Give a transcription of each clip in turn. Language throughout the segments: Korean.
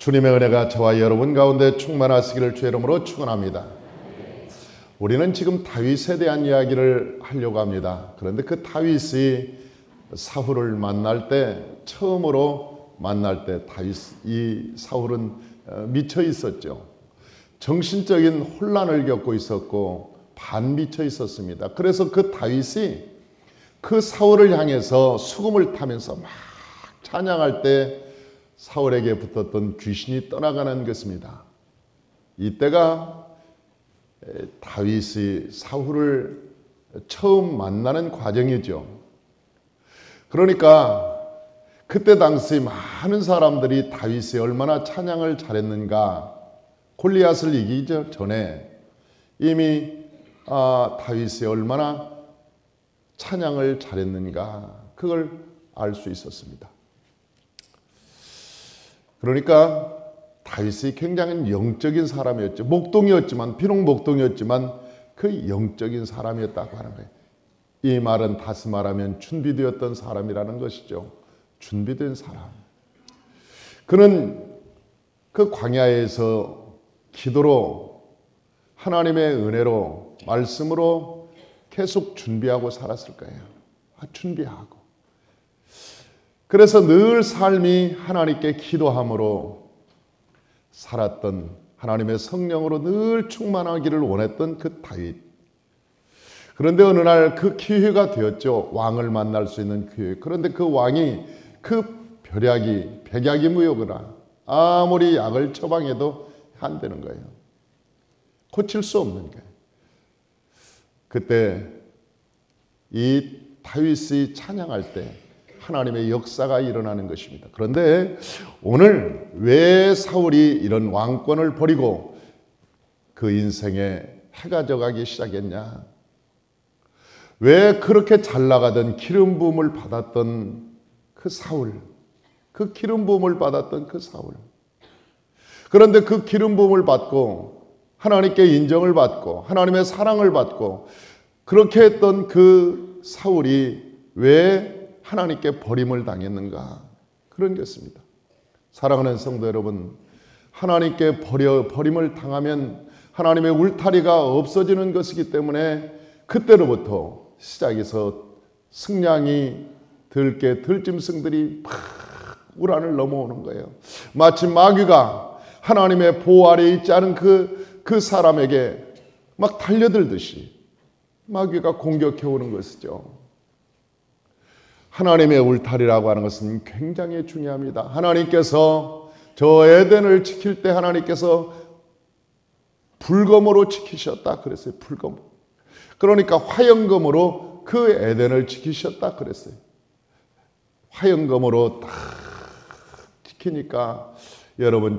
주님의 은혜가 저와 여러분 가운데 충만하시기를 주의 이름으로 축원합니다. 우리는 지금 다윗에 대한 이야기를 하려고 합니다. 그런데 그 다윗이 사울을 만날 때, 처음으로 만날 때 이 사울은 미쳐 있었죠. 정신적인 혼란을 겪고 있었고 반미쳐 있었습니다. 그래서 그 다윗이 그 사울을 향해서 수금을 타면서 막 찬양할 때 사울에게 붙었던 귀신이 떠나가는 것입니다. 이때가 다윗이 사울을 처음 만나는 과정이죠. 그러니까 그때 당시 많은 사람들이 다윗이 얼마나 찬양을 잘했는가, 골리앗을 이기기 전에 이미 다윗이 얼마나 찬양을 잘했는가, 그걸 알 수 있었습니다. 그러니까 다윗이 굉장히 영적인 사람이었죠. 목동이었지만, 비록 목동이었지만 그 영적인 사람이었다고 하는 거예요. 이 말은 다시 말하면 준비되었던 사람이라는 것이죠. 준비된 사람. 그는 그 광야에서 기도로, 하나님의 은혜로, 말씀으로 계속 준비하고 살았을 거예요. 준비하고. 그래서 늘 삶이 하나님께 기도함으로 살았던, 하나님의 성령으로 늘 충만하기를 원했던 그 다윗. 그런데 어느 날 그 기회가 되었죠. 왕을 만날 수 있는 기회. 그런데 그 왕이 그 백약이 무효거나 아무리 약을 처방해도 안 되는 거예요. 고칠 수 없는 거예요. 그때 이 다윗이 찬양할 때 하나님의 역사가 일어나는 것입니다. 그런데 오늘 왜 사울이 이런 왕권을 버리고 그 인생에 해가 져가기 시작했냐? 왜 그렇게 잘 나가던 기름 부음을 받았던 그 사울, 그 기름 부음을 받았던 그 사울. 그런데 그 기름 부음을 받고 하나님께 인정을 받고 하나님의 사랑을 받고 그렇게 했던 그 사울이 왜 하나님께 버림을 당했는가? 그런 것입니다. 사랑하는 성도 여러분, 하나님께 버림을 당하면 하나님의 울타리가 없어지는 것이기 때문에 그때로부터 시작해서 승량이 들짐승들이 막 우란을 넘어오는 거예요. 마치 마귀가 하나님의 보호 아래에 있지 않은 그 사람에게 막 달려들듯이 마귀가 공격해 오는 것이죠. 하나님의 울타리라고 하는 것은 굉장히 중요합니다. 하나님께서 저 에덴을 지킬 때 하나님께서 불검으로 지키셨다 그랬어요. 불검. 그러니까 화영검으로 그 에덴을 지키셨다 그랬어요. 화영검으로 딱 지키니까 여러분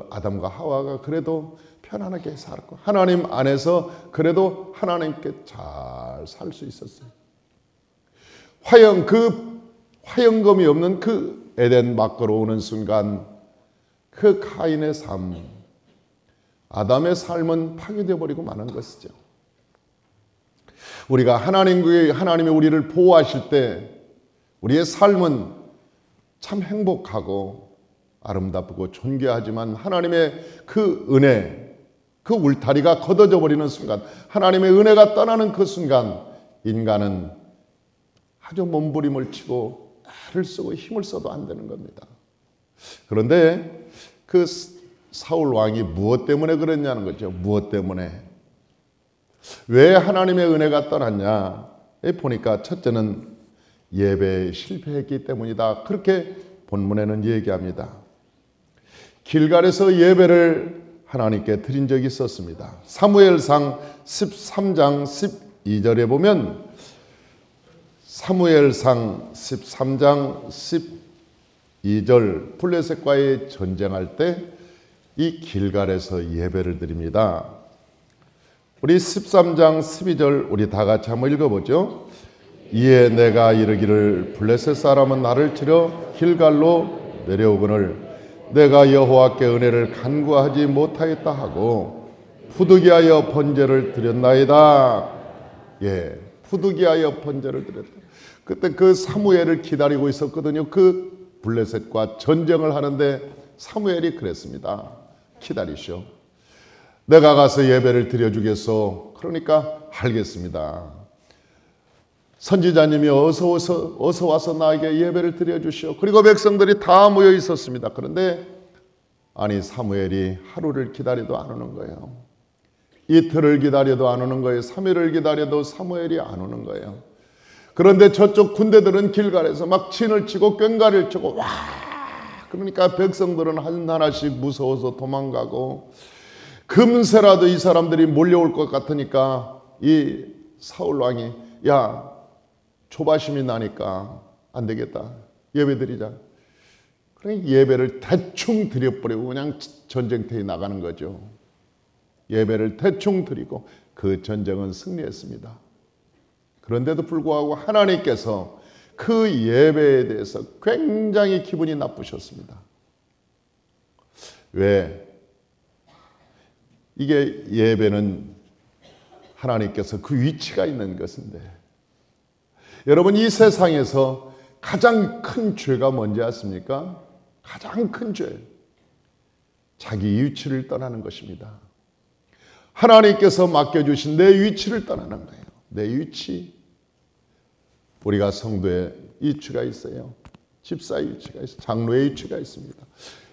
아담과 하와가 그래도 편안하게 살았고 하나님 안에서 그래도 하나님께 잘 살 수 있었어요. 화영검이 없는 그 에덴 밖으로 오는 순간 그 카인의 삶, 아담의 삶은 파괴되어 버리고 마는 것이죠. 우리가 하나님이 우리를 보호하실 때 우리의 삶은 참 행복하고 아름답고 존귀하지만 하나님의 그 은혜, 그 울타리가 걷어져 버리는 순간, 하나님의 은혜가 떠나는 그 순간 인간은 아주 몸부림을 치고 애를 쓰고 힘을 써도 안 되는 겁니다. 그런데 그 사울 왕이 무엇 때문에 그랬냐는 거죠. 무엇 때문에? 왜 하나님의 은혜가 떠났냐? 보니까 첫째는 예배에 실패했기 때문이다. 그렇게 본문에는 얘기합니다. 길갈에서 예배를 하나님께 드린 적이 있었습니다. 사무엘상 13장 12절에 보면 사무엘상 13장 12절 블레셋과의 전쟁할 때 이 길갈에서 예배를 드립니다. 우리 13장 12절 우리 다 같이 한번 읽어보죠. 이에 내가 이르기를 블레셋 사람은 나를 치려 길갈로 내려오거늘 내가 여호와께 은혜를 간구하지 못하였다 하고 부득이하여 번제를 드렸나이다. 예, 부득이하여 번제를 드렸다. 그때 그 사무엘을 기다리고 있었거든요. 그 블레셋과 전쟁을 하는데 사무엘이 그랬습니다. 기다리시오. 내가 가서 예배를 드려주겠소. 그러니까 알겠습니다. 선지자님이 어서 와서 나에게 예배를 드려주시오. 그리고 백성들이 다 모여 있었습니다. 그런데 아니 사무엘이 하루를 기다려도 안 오는 거예요. 이틀을 기다려도 안 오는 거예요. 3일을 기다려도 사무엘이 안 오는 거예요. 그런데 저쪽 군대들은 길갈에서 막 진을 치고 꽹과를 치고 와, 그러니까 백성들은 하나씩 무서워서 도망가고 금세라도 이 사람들이 몰려올 것 같으니까 이 사울 왕이 야 조바심이 나니까 안 되겠다. 예배 드리자. 그러니까 예배를 대충 드려버리고 그냥 전쟁터에 나가는 거죠. 예배를 대충 드리고 그 전쟁은 승리했습니다. 그런데도 불구하고 하나님께서 그 예배에 대해서 굉장히 기분이 나쁘셨습니다. 왜? 이게 예배는 하나님께서 그 위치가 있는 것인데, 여러분 이 세상에서 가장 큰 죄가 뭔지 아십니까? 가장 큰 죄, 자기 위치를 떠나는 것입니다. 하나님께서 맡겨주신 내 위치를 떠나는 거예요. 내 위치. 우리가 성도의 위치가 있어요. 집사의 위치가 있어요. 장로의 위치가 있습니다.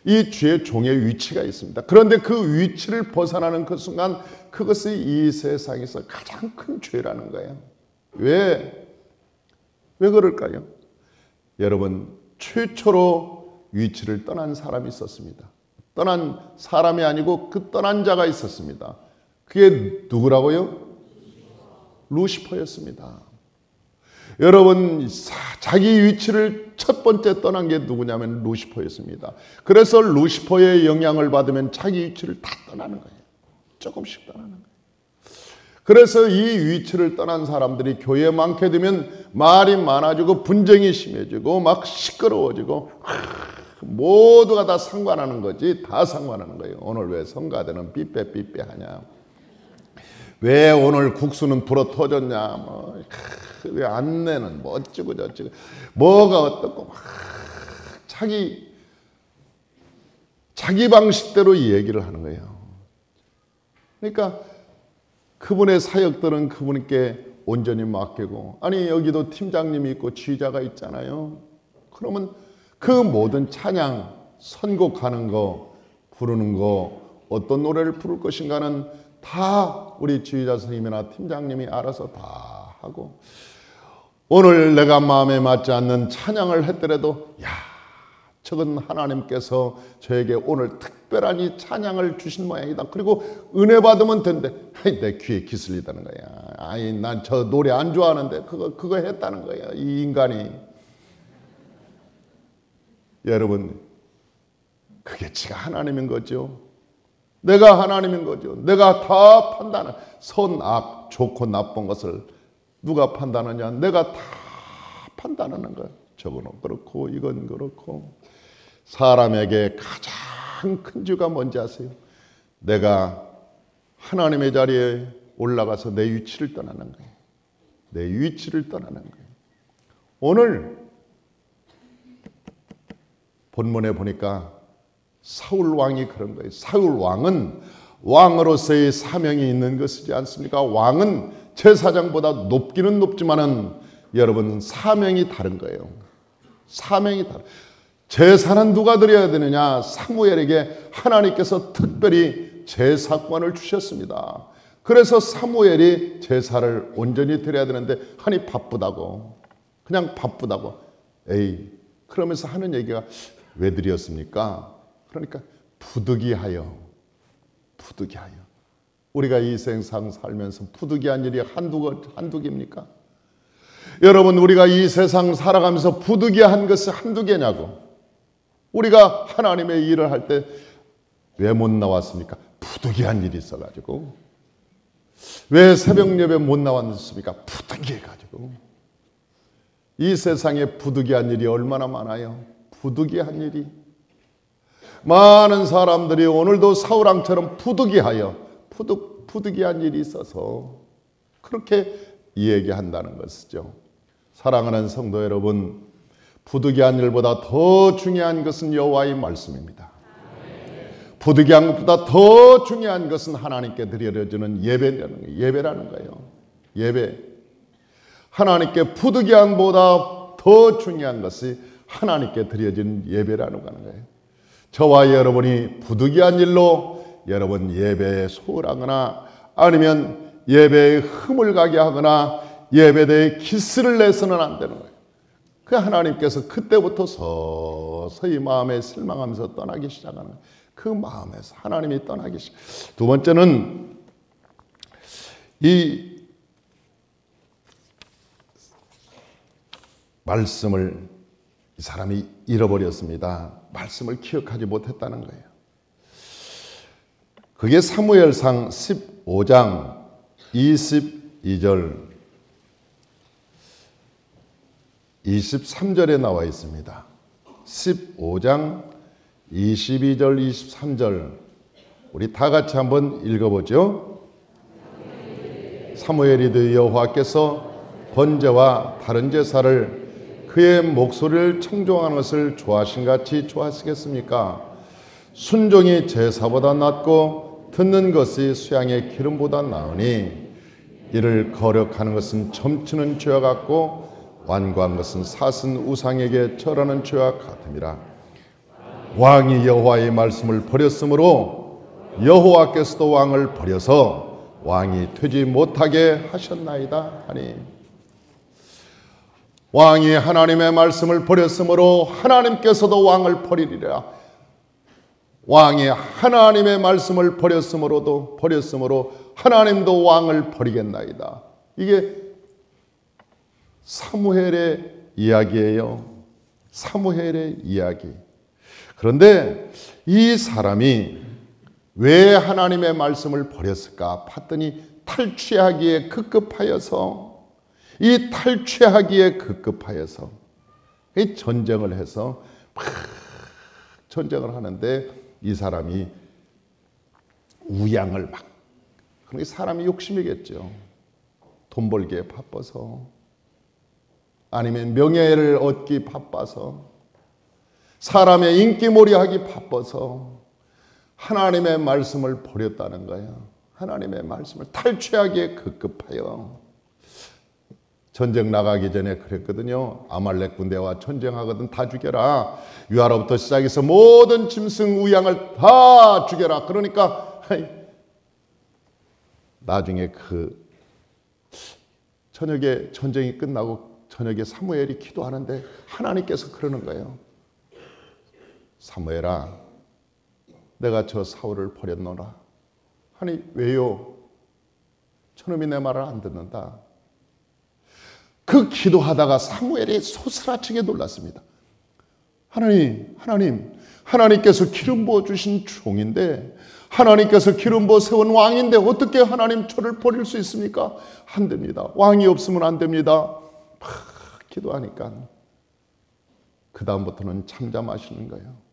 이 주의 종의 위치가 있습니다. 그런데 그 위치를 벗어나는 그 순간 그것이 이 세상에서 가장 큰 죄라는 거예요. 왜 그럴까요? 여러분 최초로 위치를 떠난 사람이 있었습니다. 떠난 사람이 아니고 그 떠난 자가 있었습니다. 그게 누구라고요? 루시퍼였습니다. 여러분 자기 위치를 첫 번째 떠난 게 누구냐면 루시퍼였습니다. 그래서 루시퍼의 영향을 받으면 자기 위치를 다 떠나는 거예요. 조금씩 떠나는 거예요. 그래서 이 위치를 떠난 사람들이 교회에 많게 되면 말이 많아지고 분쟁이 심해지고 막 시끄러워지고 모두가 다 상관하는 거지. 다 상관하는 거예요. 오늘 왜 성가대는 삐빼하냐, 왜 오늘 국수는 불어 터졌냐, 왜 안내는 뭐 어쩌고 저쩌고 뭐가 어떻고 막 자기 방식대로 얘기를 하는 거예요. 그러니까 그분의 사역들은 그분께 온전히 맡기고, 아니 여기도 팀장님이 있고 지휘자가 있잖아요. 그러면 그 모든 찬양, 선곡하는 거, 부르는 거, 어떤 노래를 부를 것인가는 다 우리 지휘자 선생님이나 팀장님이 알아서 다 하고, 오늘 내가 마음에 맞지 않는 찬양을 했더라도 야, 저건 하나님께서 저에게 오늘 특별한 이 찬양을 주신 모양이다. 그리고 은혜 받으면 된대. 내 귀에 기슬리다는 거야. 아니 난 저 노래 안 좋아하는데 그거 했다는 거야. 이 인간이. 여러분 그게 지가 하나님인 거죠. 내가 하나님인 거죠. 내가 다 판단해. 선, 악, 좋고 나쁜 것을 누가 판단하냐? 내가 다 판단하는 거야. 저건 그렇고 이건 그렇고. 사람에게 가장 큰 죄가 뭔지 아세요? 내가 하나님의 자리에 올라가서 내 위치를 떠나는 거예요. 내 위치를 떠나는 거예요. 오늘 본문에 보니까 사울 왕이 그런 거예요. 사울 왕은 왕으로서의 사명이 있는 것이지 않습니까? 왕은 제사장보다 높기는 높지만은 여러분 사명이 다른 거예요. 사명이 다른. 제사는 누가 드려야 되느냐? 사무엘에게 하나님께서 특별히 제사권을 주셨습니다. 그래서 사무엘이 제사를 온전히 드려야 되는데 하니 바쁘다고, 그냥 바쁘다고. 에이, 그러면서 하는 얘기가 왜 드렸습니까? 그러니까 부득이하여. 우리가 이 세상 살면서 부득이한 일이 한두 개입니까? 여러분 우리가 이 세상 살아가면서 부득이한 것이 한두 개냐고. 우리가 하나님의 일을 할 때 왜 못 나왔습니까? 부득이한 일이 있어가지고. 왜 새벽 예배 못 나왔습니까? 부득이해가지고. 이 세상에 부득이한 일이 얼마나 많아요. 부득이한 일이. 많은 사람들이 오늘도 사울왕처럼 부득이한 일이 있어서 그렇게 얘기한다는 것이죠. 사랑하는 성도 여러분, 부득이한 일보다 더 중요한 것은 여호와의 말씀입니다. 부득이한 것보다 더 중요한 것은 하나님께 드려지는 예배라는 거예요. 예배. 하나님께 부득이한 것보다 더 중요한 것이 하나님께 드려진 예배라는 거예요. 저와 여러분이 부득이한 일로 여러분 예배에 소홀하거나 아니면 예배에 흠을 가게 하거나 예배대에 기스를 내서는 안 되는 거예요. 그 하나님께서 그때부터 서서히 마음에 실망하면서 떠나기 시작하는 거예요. 그 마음에서 하나님이 떠나기 시작. 두 번째는 이 말씀을 이 사람이 잃어버렸습니다. 말씀을 기억하지 못했다는 거예요. 그게 사무엘상 15장 22절 23절에 나와 있습니다. 15장 22절 23절 우리 다 같이 한번 읽어보죠. 사무엘이 여호와께서 번제와 다른 제사를 그의 목소리를 청종하는 것을 좋아하신 같이 좋아하시겠습니까? 순종이 제사보다 낫고 듣는 것이 수양의 기름보다 나으니 이를 거력하는 것은 점치는 죄와 같고 완고한 것은 사슴 우상에게 절하는 죄와 같음이라. 왕이 여호와의 말씀을 버렸으므로 여호와께서도 왕을 버려서 왕이 되지 못하게 하셨나이다 하니, 왕이 하나님의 말씀을 버렸으므로 하나님께서도 왕을 버리리라. 왕이 하나님의 말씀을 버렸으므로 하나님도 왕을 버리겠나이다. 이게 사무엘의 이야기예요. 사무엘의 이야기. 그런데 이 사람이 왜 하나님의 말씀을 버렸을까 봤더니 탈취하기에 급급하여서 이 전쟁을 해서 막 전쟁을 하는데 이 사람이 우양을 막, 그러니까 사람이 욕심이겠죠. 돈 벌기에 바빠서 아니면 명예를 얻기 바빠서 사람의 인기몰이하기 바빠서 하나님의 말씀을 버렸다는 거예요. 하나님의 말씀을 탈취하기에 급급하여. 전쟁 나가기 전에 그랬거든요. 아말렉 군대와 전쟁하거든 다 죽여라. 유아로부터 시작해서 모든 짐승 우양을 다 죽여라. 그러니까 나중에 그 저녁에 전쟁이 끝나고 저녁에 사무엘이 기도하는데 하나님께서 그러는 거예요. 사무엘아, 내가 저 사울을 버렸노라. 아니 왜요? 저놈이 내 말을 안 듣는다. 그 기도하다가 사무엘이 소스라치게 놀랐습니다. 하나님께서 기름 부어 주신 종인데, 하나님께서 기름 부어 세운 왕인데 어떻게 하나님 저를 버릴 수 있습니까? 안 됩니다. 왕이 없으면 안 됩니다. 막 기도하니까 그 다음부터는 잠잠하시는 거예요.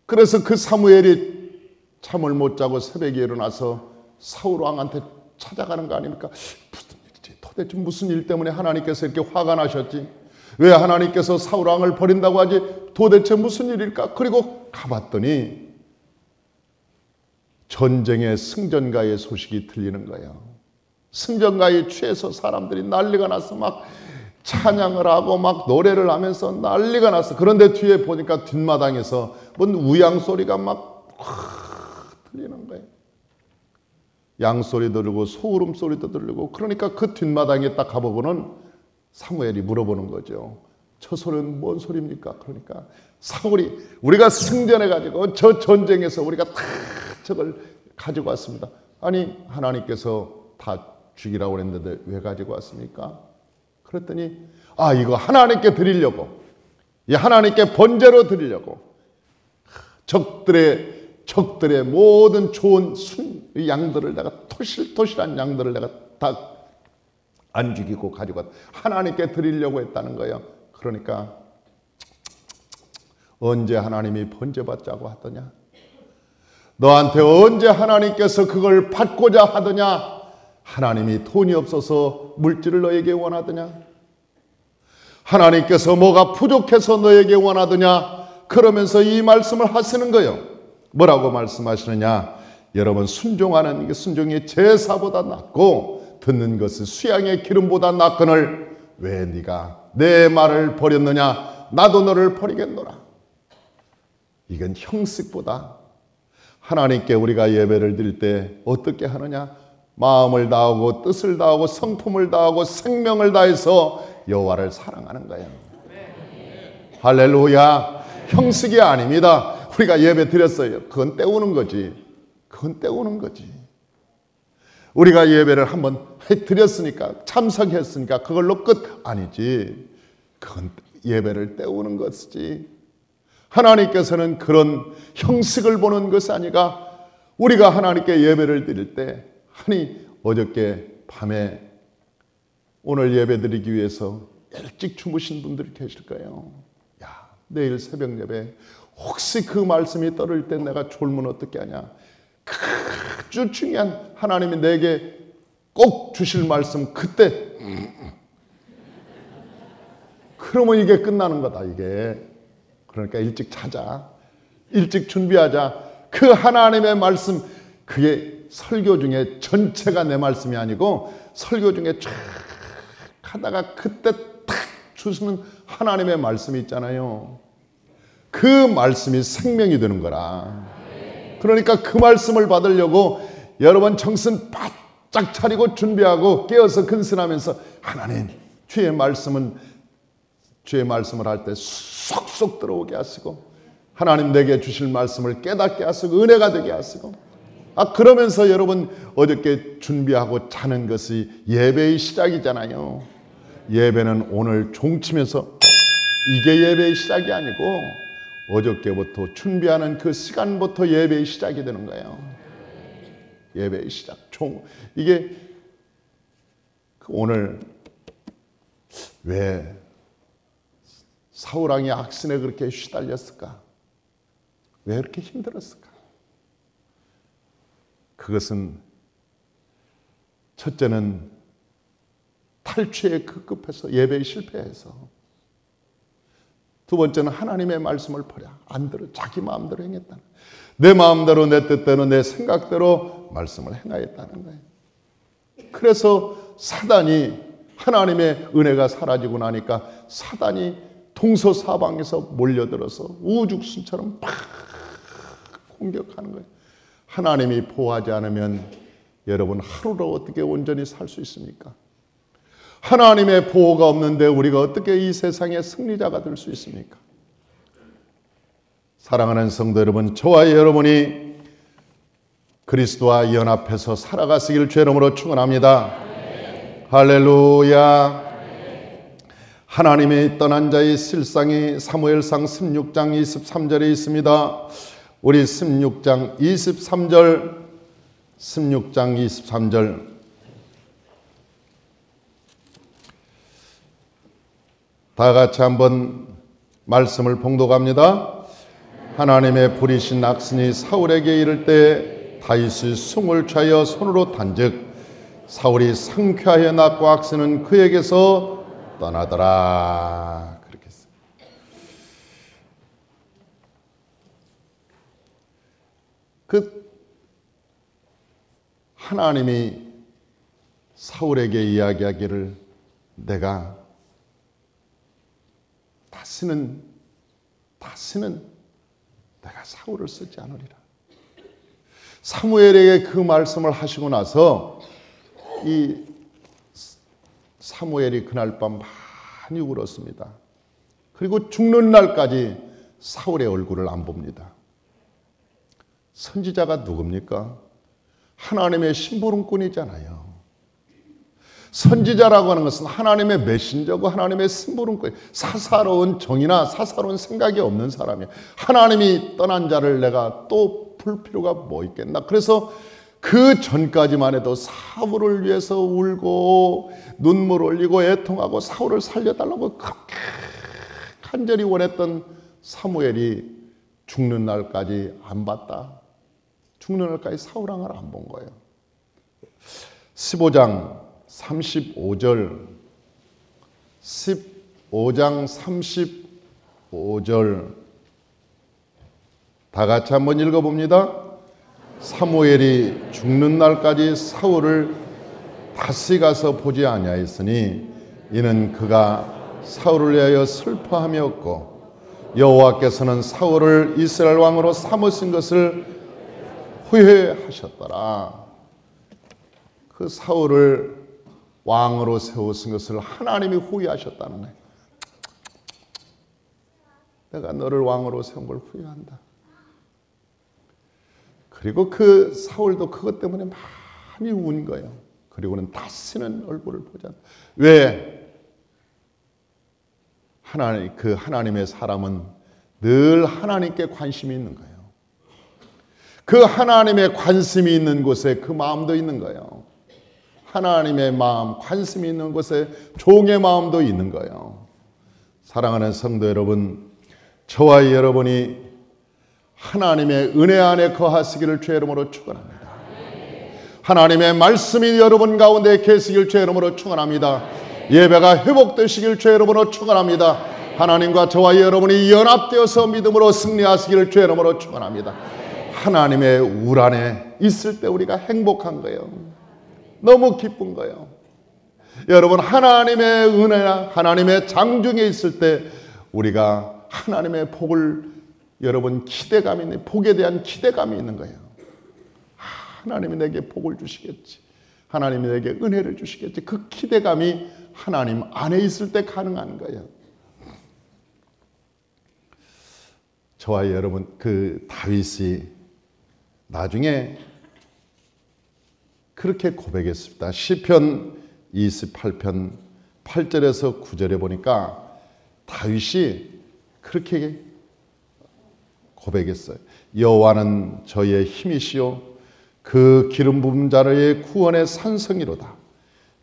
그래서 그 사무엘이 잠을 못 자고 새벽에 일어나서 사울 왕한테 찾아가는 거 아닙니까? 도대체 무슨 일 때문에 하나님께서 이렇게 화가 나셨지? 왜 하나님께서 사울 왕을 버린다고 하지? 도대체 무슨 일일까? 그리고 가봤더니 전쟁의 승전가의 소식이 들리는 거예요. 승전가에 취해서 사람들이 난리가 나서 막 찬양을 하고 막 노래를 하면서 난리가 났어. 그런데 뒤에 보니까 뒷마당에서 뭔 우양 소리가 막 들리는 거예요. 양소리도 들리고 소울음 소리도 들리고. 그러니까 그 뒷마당에 딱 가보고는 사무엘이 물어보는 거죠. 저 소리는 뭔 소리입니까? 그러니까 사울이 우리가 승전해가지고 저 전쟁에서 우리가 다 저걸 가지고 왔습니다. 아니 하나님께서 다 죽이라고 했는데 왜 가지고 왔습니까? 그랬더니 이거 하나님께 드리려고, 하나님께 번제로 드리려고 적들의 모든 좋은 양들을 내가 토실토실한 양들을 내가 다 안 죽이고 가지고 하나님께 드리려고 했다는 거예요. 그러니까 언제 하나님이 번제 받자고 하더냐? 너한테 언제 하나님께서 그걸 받고자 하더냐? 하나님이 돈이 없어서 물질을 너에게 원하더냐? 하나님께서 뭐가 부족해서 너에게 원하더냐? 그러면서 이 말씀을 하시는 거예요. 뭐라고 말씀하시느냐? 여러분, 순종하는 게 순종이 제사보다 낫고 듣는 것은 수양의 기름보다 낫거늘 왜 네가 내 말을 버렸느냐? 나도 너를 버리겠노라. 이건 형식보다 하나님께 우리가 예배를 드릴 때 어떻게 하느냐? 마음을 다하고 뜻을 다하고 성품을 다하고 생명을 다해서 여호와를 사랑하는 거예요. 할렐루야. 형식이 아닙니다. 우리가 예배 드렸어요. 그건 때우는 거지. 그건 때우는 거지. 우리가 예배를 한번 드렸으니까, 참석했으니까 그걸로 끝 아니지. 그건 예배를 때우는 것이지. 하나님께서는 그런 형식을 보는 것이 아니라 우리가 하나님께 예배를 드릴 때, 아니 어저께 밤에 오늘 예배 드리기 위해서 일찍 주무신 분들이 계실 거예요. 야, 내일 새벽 예배 혹시 그 말씀이 떨어질 때 내가 졸면 어떻게 하냐? 아주 중요한 하나님이 내게 꼭 주실 말씀 그때 그러면 이게 끝나는 거다. 이게 그러니까 일찍 자자, 일찍 준비하자. 그 하나님의 말씀, 그게 설교 중에 전체가 내 말씀이 아니고 설교 중에 쫙 하다가 그때 탁 주시는 하나님의 말씀이 있잖아요. 그 말씀이 생명이 되는 거라. 그러니까 그 말씀을 받으려고 여러분 정신 바짝 차리고 준비하고 깨어서 근신하면서 하나님, 주의 말씀을 할 때 쏙쏙 들어오게 하시고 하나님 내게 주실 말씀을 깨닫게 하시고 은혜가 되게 하시고, 그러면서 여러분 어저께 준비하고 자는 것이 예배의 시작이잖아요. 예배는 오늘 종치면서 이게 예배의 시작이 아니고 어저께부터 준비하는 그 시간부터 예배의 시작이 되는 거예요. 예배의 시작. 이게 오늘 왜 사울왕이 악신에 그렇게 시달렸을까? 왜 그렇게 힘들었을까? 그것은 첫째는 탈취에 급급해서 예배에 실패해서, 두 번째는 하나님의 말씀을 버려 안 들어 자기 마음대로 행했다는, 내 마음대로 내 뜻대로 내 생각대로 말씀을 행하였다는 거예요. 그래서 사단이, 하나님의 은혜가 사라지고 나니까 사단이 동서사방에서 몰려들어서 우죽순처럼 팍 공격하는 거예요. 하나님이 보호하지 않으면 여러분 하루로 어떻게 온전히 살 수 있습니까? 하나님의 보호가 없는데 우리가 어떻게 이 세상의 승리자가 될 수 있습니까? 사랑하는 성도 여러분, 저와 여러분이 그리스도와 연합해서 살아가시기를 주의 이름으로 축원합니다. 할렐루야. 하나님이 떠난 자의 실상이 사무엘상 16장 23절에 있습니다. 우리 16장 23절 다 같이 한번 말씀을 봉독합니다. 하나님의 부리신 악신이 사울에게 이를 때 다윗이 숨을 취하여 손으로 단즉 사울이 상쾌하여 낳고 악신은 그에게서 떠나더라. 그렇게 했어요. 하나님이 사울에게 이야기하기를 내가 다시는 내가 사울을 쓰지 않으리라. 사무엘에게 그 말씀을 하시고 나서 이 사무엘이 그날 밤 많이 울었습니다. 그리고 죽는 날까지 사울의 얼굴을 안 봅니다. 선지자가 누굽니까? 하나님의 심부름꾼이잖아요. 선지자라고 하는 것은 하나님의 메신저고 하나님의 심부름꾼, 사사로운 정이나 사사로운 생각이 없는 사람이에요. 하나님이 떠난 자를 내가 또 풀 필요가 뭐 있겠나. 그래서 그 전까지만 해도 사울을 위해서 울고 눈물 흘리고 애통하고 사울을 살려달라고 그렇게 간절히 원했던 사무엘이 죽는 날까지 안 봤다. 죽는 날까지 사울왕을 안 본 거예요. 15장 35절 다 같이 한번 읽어봅니다. 사무엘이 죽는 날까지 사울을 다시가서 보지 아니하였으니 이는 그가 사울을 위하여 슬퍼함이었고 여호와께서는 사울을 이스라엘 왕으로 삼으신 것을 후회하셨더라. 그 사울을 왕으로 세우신 것을 하나님이 후회하셨다는 거예요. 내가 너를 왕으로 세운 걸 후회한다. 그리고 그 사울도 그것 때문에 많이 운 거예요. 그리고는 다시는 얼굴을 보지 않는다. 왜? 하나님의 사람은 늘 하나님께 관심이 있는 거예요. 그 하나님의 관심이 있는 곳에 그 마음도 있는 거예요. 하나님의 마음, 관심이 있는 곳에 종의 마음도 있는 거예요. 사랑하는 성도 여러분, 저와 여러분이 하나님의 은혜 안에 거하시기를 주의 이름으로 축원합니다. 하나님의 말씀이 여러분 가운데 계시길 주의 이름으로 축원합니다. 예배가 회복되시길 주의 이름으로 축원합니다. 하나님과 저와 여러분이 연합되어서 믿음으로 승리하시기를 주의 이름으로 축원합니다. 하나님의 울 안에 있을 때 우리가 행복한 거예요. 너무 기쁜 거예요. 여러분, 하나님의 은혜나 하나님의 장중에 있을 때 우리가 하나님의 복을 여러분 기대감이 있는, 복에 대한 기대감이 있는 거예요. 하나님이 내게 복을 주시겠지, 하나님이 내게 은혜를 주시겠지, 그 기대감이 하나님 안에 있을 때 가능한 거예요. 저와 여러분, 그 다윗이 나중에 그렇게 고백했습니다. 시편 28편 8절에서 9절에 보니까 다윗이 그렇게 고백했어요. 여호와는 저의 힘이시요 그 기름 부은 자의 구원의 산성이로다.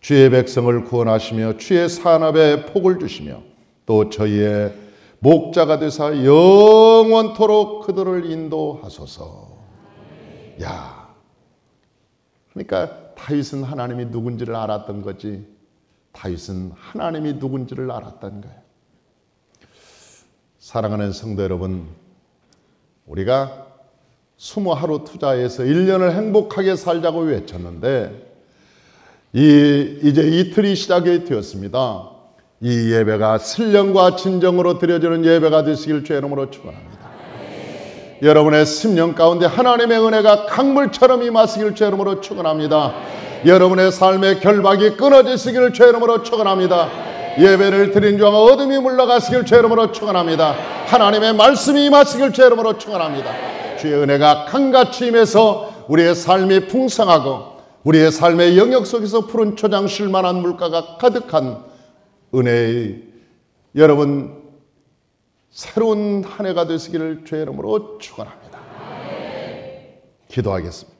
주의 백성을 구원하시며 주의 산업에 복을 주시며 또 저희의 목자가 되사 영원토록 그들을 인도하소서. 야, 그러니까 다윗은 하나님이 누군지를 알았던 거지. 다윗은 하나님이 누군지를 알았던 거예요. 사랑하는 성도 여러분, 우리가 20하루 투자해서 1년을 행복하게 살자고 외쳤는데 이제 이틀이 시작이 되었습니다. 이 예배가 신령과 진정으로 드려지는 예배가 되시길 주의 이름으로 축원합니다. 여러분의 10년 가운데 하나님의 은혜가 강물처럼 임하시길 주의 이름으로 축원합니다. 여러분의 삶의 결박이 끊어지시기를 주의 이름으로 축원합니다. 예배를 드린 자가 어둠이 물러가시길 주의 이름으로 축원합니다. 하나님의 말씀이 임하시길 주의 이름으로 축원합니다. 주의 은혜가 강같이 임해서 우리의 삶이 풍성하고 우리의 삶의 영역 속에서 푸른 초장 쉴만한 물가가 가득한 은혜의 여러분 새로운 한 해가 되시기를 주의 이름으로 축원합니다. 기도하겠습니다.